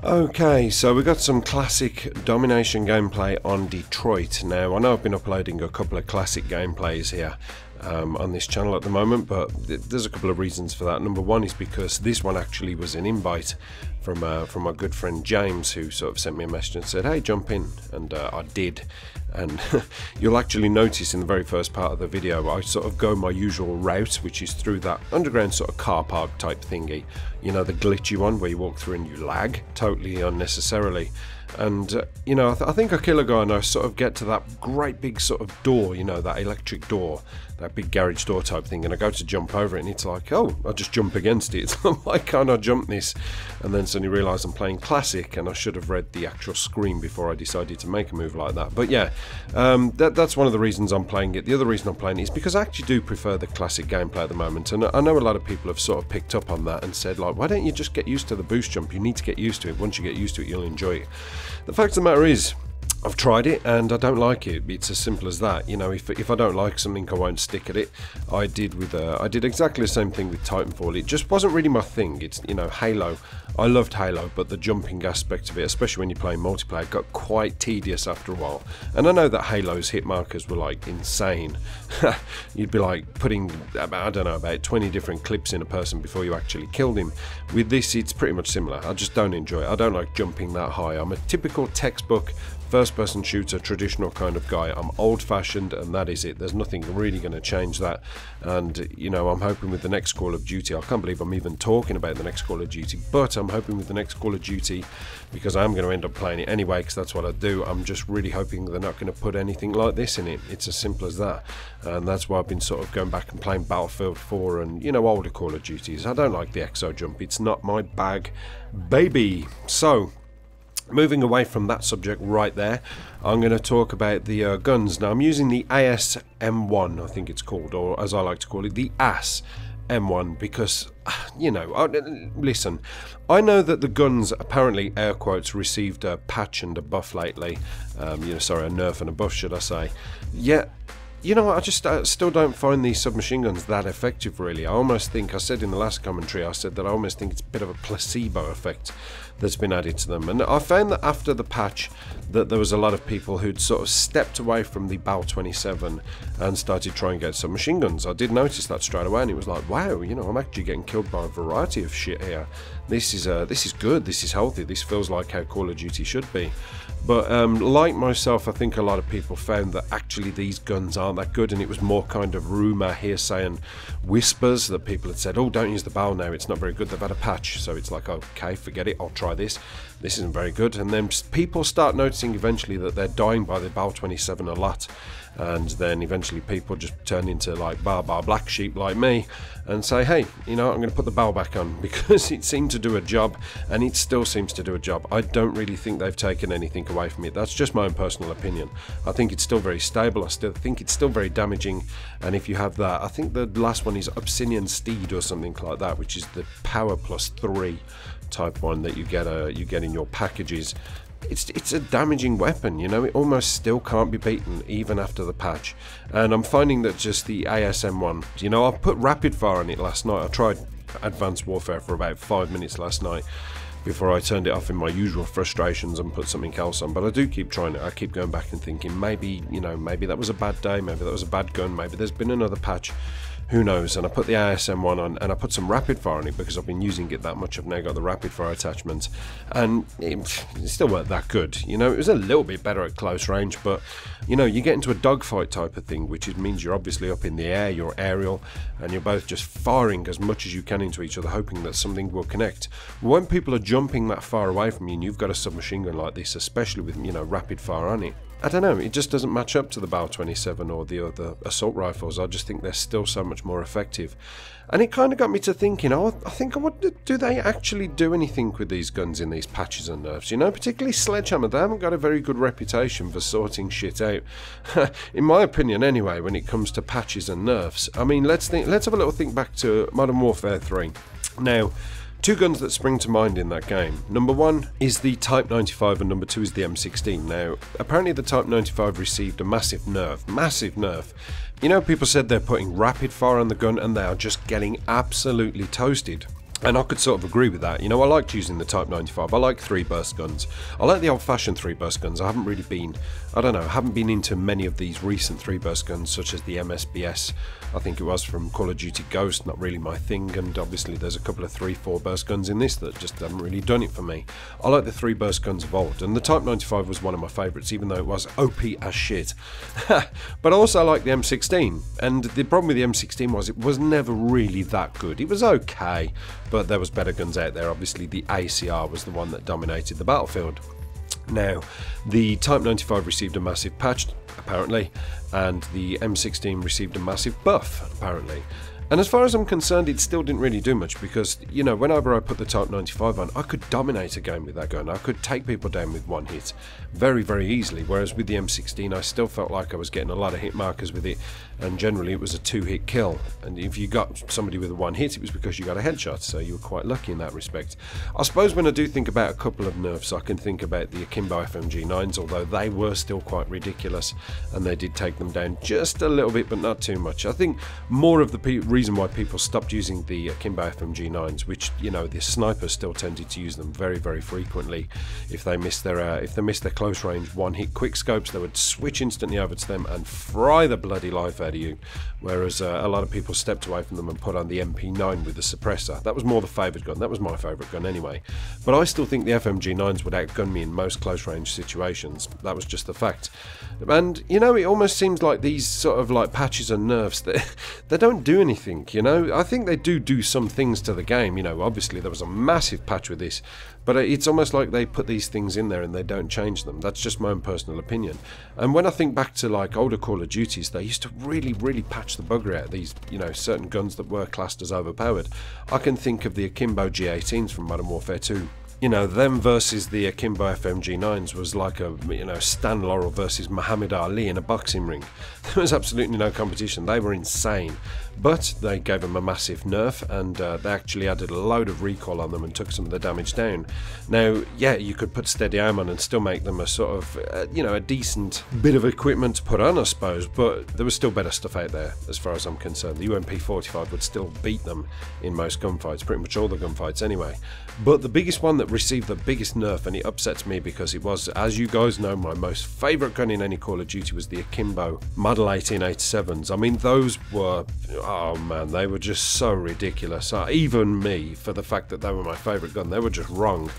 Okay, so we got some classic Domination gameplay on Detroit. Now, I know I've been uploading a couple of classic gameplays here on this channel at the moment, but there's a couple of reasons for that. Number one is because this one actually was an invite from my good friend James, who sort of sent me a message and said, hey, jump in, and I did. And you'll actually notice in the very first part of the video I sort of go my usual route, which is through that underground sort of car park type thingy, you know, the glitchy one where you walk through and you lag totally unnecessarily. And you know, I think I kill a guy and I sort of get to that great big sort of door, you know, that electric door, that big garage door type thing, and I go to jump over it and it's like, oh, I just jump against it. Why can't I jump this? And then suddenly realise I'm playing classic and I should have read the actual screen before I decided to make a move like that. But yeah, that's one of the reasons I'm playing it. The other reason I'm playing it is because I actually do prefer the classic gameplay at the moment, and I know a lot of people have sort of picked up on that and said, like, why don't you just get used to the boost jump? You need to get used to it. Once you get used to it, you'll enjoy it. The fact of the matter is, I've tried it and I don't like it. It's as simple as that. You know, if I don't like something, I won't stick at it. I did exactly the same thing with Titanfall. It just wasn't really my thing. It's, you know, Halo. I loved Halo, but the jumping aspect of it, especially when you're playing multiplayer, got quite tedious after a while. And I know that Halo's hit markers were like insane. You'd be like putting, I don't know, about 20 different clips in a person before you actually killed him. With this, it's pretty much similar. I just don't enjoy it. I don't like jumping that high. I'm a typical textbook first-person shooter, traditional kind of guy. I'm old-fashioned, and that is it. There's nothing really going to change that. And, you know, I'm hoping with the next Call of Duty, I can't believe I'm even talking about the next Call of Duty, but I'm hoping with the next Call of Duty, because I am going to end up playing it anyway, because that's what I do, I'm just really hoping they're not going to put anything like this in it. It's as simple as that. And that's why I've been sort of going back and playing Battlefield 4 and, you know, older Call of Duties. I don't like the exo jump. It's not my bag, baby. So, moving away from that subject right there, I'm going to talk about the guns. Now, I'm using the AS-M1, I think it's called, or as I like to call it, the AS M1, because, you know, listen, I know that the guns apparently, air quotes, received a patch and a buff lately, you know, sorry, a nerf and a buff, should I say. Yet, you know, I just still don't find these submachine guns that effective, really. I almost think, I said in the last commentary, I said that I almost think it's a bit of a placebo effect that's been added to them. And I found that after the patch that there was a lot of people who'd sort of stepped away from the BAL 27 and started trying to get submachine guns. I did notice that straight away, and it was like, wow, you know, I'm actually getting killed by a variety of shit here. This is good, this is healthy, this feels like how Call of Duty should be. But like myself, I think a lot of people found that actually these guns aren't that good, and it was more kind of rumour, hearsay and whispers that people had said, oh, don't use the BAL now, it's not very good, they've had a patch. So it's like, okay, forget it, I'll try this isn't very good. And then people start noticing eventually that they're dying by the BAL 27 a lot, and then eventually people just turn into like bar black sheep like me and say, hey, you know, I'm going to put the BAL back on because it seemed to do a job, and it still seems to do a job. I don't really think they've taken anything away from it. That's just my own personal opinion. I think it's still very stable. I still think it's still very damaging, and if you have that, I think the last one is Obsidian Steed or something like that, which is the power +3 type one that you get in your packages. It's a damaging weapon, you know. It almost still can't be beaten even after the patch, and I'm finding that just the AS-M1, you know, I put rapid fire on it last night. I tried Advanced Warfare for about 5 minutes last night before I turned it off in my usual frustrations and put something else on. But I do keep trying it. I keep going back and thinking, maybe, you know, maybe that was a bad day, maybe that was a bad gun, maybe there's been another patch. Who knows? And I put the AS-M1 on, and I put some rapid fire on it because I've been using it that much. I've now got the rapid fire attachment, and it still weren't that good. You know, it was a little bit better at close range, but you know, you get into a dogfight type of thing, which means you're obviously up in the air, you're aerial, and you're both just firing as much as you can into each other, hoping that something will connect. When people are jumping that far away from you, and you've got a submachine gun like this, especially with, you know, rapid fire on it, I don't know, it just doesn't match up to the BAL 27 or the other assault rifles. I just think they're still so much more effective. And it kind of got me to thinking, oh, I think, do they actually do anything with these guns in these patches and nerfs? You know, particularly Sledgehammer, they haven't got a very good reputation for sorting shit out. In my opinion anyway, when it comes to patches and nerfs. I mean, let's have a little think back to Modern Warfare 3. Now, two guns that spring to mind in that game. Number one is the Type 95 and number two is the M16. Now, apparently the Type 95 received a massive nerf. You know, people said they're putting rapid fire on the gun and they are just getting absolutely toasted. And I could sort of agree with that. You know, I liked using the Type 95. I like 3-burst guns. I like the old-fashioned 3-burst guns. I haven't really been, I don't know, I haven't been into many of these recent 3-burst guns, such as the MSBS, I think it was, from Call of Duty Ghost. Not really my thing, and obviously there's a couple of 3-4-burst guns in this that just haven't really done it for me. I like the 3-burst guns of old, and the Type 95 was one of my favourites, even though it was OP as shit. But I also like the M16, and the problem with the M16 was it was never really that good. It was okay, but there was better guns out there. Obviously the ACR was the one that dominated the battlefield. Now, the Type 95 received a massive patch, apparently, and the M16 received a massive buff, apparently. And as far as I'm concerned, it still didn't really do much because, you know, whenever I put the Type 95 on, I could dominate a game with that gun. I could take people down with one hit very, very easily, whereas with the M16, I still felt like I was getting a lot of hit markers with it, and generally it was a 2-hit kill. And if you got somebody with a 1 hit, it was because you got a headshot, so you were quite lucky in that respect. I suppose when I do think about a couple of nerfs, I can think about the Akimbo FMG9s, although they were still quite ridiculous, and they did take them down just a little bit, but not too much. I think more of the reason why people stopped using the Akimbo FMG9s, which, you know, the snipers still tended to use them very, very frequently. If they missed their close range 1-hit quick scopes, they would switch instantly over to them and fry the bloody life out of you. Whereas a lot of people stepped away from them and put on the MP9 with the suppressor. That was more the favoured gun. That was my favourite gun anyway. But I still think the FMG9s would outgun me in most close range situations. That was just the fact. And, you know, it almost seems like these sort of like patches and nerfs, they don't do anything, you know. I think they do some things to the game. You know, obviously there was a massive patch with this, but it's almost like they put these things in there and they don't change them. That's just my own personal opinion. And when I think back to like older Call of Duties, they used to really patch the bugger out of these, you know, certain guns that were classed as overpowered. I can think of the Akimbo G18s from Modern Warfare 2. You know, them versus the Akimbo FMG9s was like a, you know, Stan Laurel versus Muhammad Ali in a boxing ring. There was absolutely no competition. They were insane. But they gave them a massive nerf, and they actually added a load of recoil on them and took some of the damage down. Now, yeah, you could put steady aim on and still make them a sort of, you know, a decent bit of equipment to put on, I suppose, but there was still better stuff out there as far as I'm concerned. The UMP-45 would still beat them in most gunfights, pretty much all the gunfights anyway. But the biggest one that received the biggest nerf, and it upsets me because it was, as you guys know, my most favourite gun in any Call of Duty, was the Akimbo Model 1887s. I mean, those were, oh man, they were just so ridiculous. Even me, for the fact that they were my favourite gun, they were just wrong.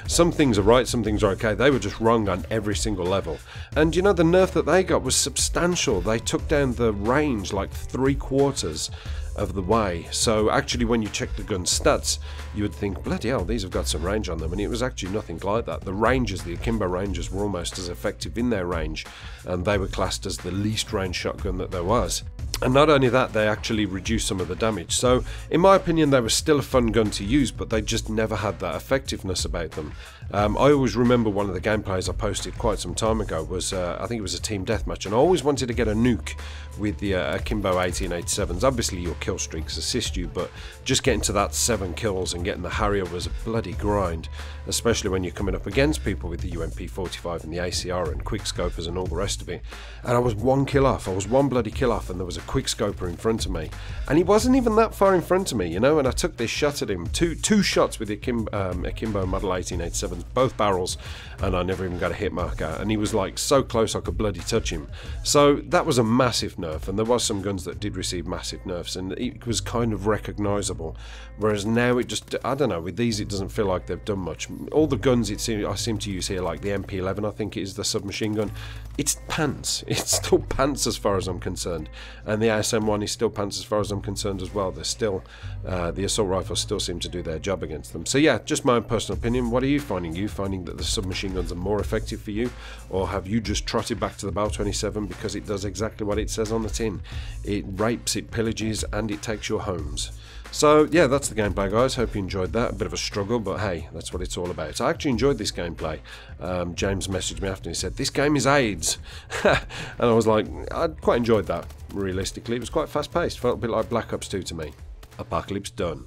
Some things are right, some things are okay. They were just wrong on every single level. And you know, the nerf that they got was substantial. They took down the range like 3/4 of the way. So actually, when you check the gun stats, you would think, bloody hell, these have got some range on them, and it was actually nothing like that. The Rangers, the Akimbo Rangers, were almost as effective in their range, and they were classed as the least range shotgun that there was. And not only that, they actually reduced some of the damage. So in my opinion, they were still a fun gun to use, but they just never had that effectiveness about them. I always remember one of the gameplays I posted quite some time ago was, I think it was a team deathmatch, and I always wanted to get a nuke with the Akimbo 1887s. Obviously your kill streaks assist you, but just getting to that 7 kills and getting the Harrier was a bloody grind, especially when you're coming up against people with the UMP-45 and the ACR and quick scopers and all the rest of it. And I was 1 kill off, I was 1 bloody kill off, and there was a quick scoper in front of me, and he wasn't even that far in front of me, you know, and I took this shot at him, two shots with the Akimbo Model 1887s, both barrels, and I never even got a hit marker, and he was like so close I could bloody touch him. So that was a massive nerf, and there was some guns that did receive massive nerfs, and it was kind of recognisable, whereas now it just, I don't know, with these it doesn't feel like they've done much. All the guns I seem to use here, like the MP11, I think it is the submachine gun, it's pants. It's still pants as far as I'm concerned, and the ASM1 is still pants as far as I'm concerned as well. They're still, the assault rifles still seem to do their job against them. So yeah, just my own personal opinion. What are you finding? Are you finding that the submachine guns are more effective for you, or have you just trotted back to the Bal 27 because it does exactly what it says on the tin? It rapes, it pillages, and it takes your homes. So yeah, that's the gameplay, guys. Hope you enjoyed that. A bit of a struggle, but hey, that's what it's all about. I actually enjoyed this gameplay. James messaged me after and he said, "This game is AIDS." And I was like, I quite enjoyed that, realistically. It was quite fast paced, felt a bit like Black Ops 2 to me. Apocalypse done.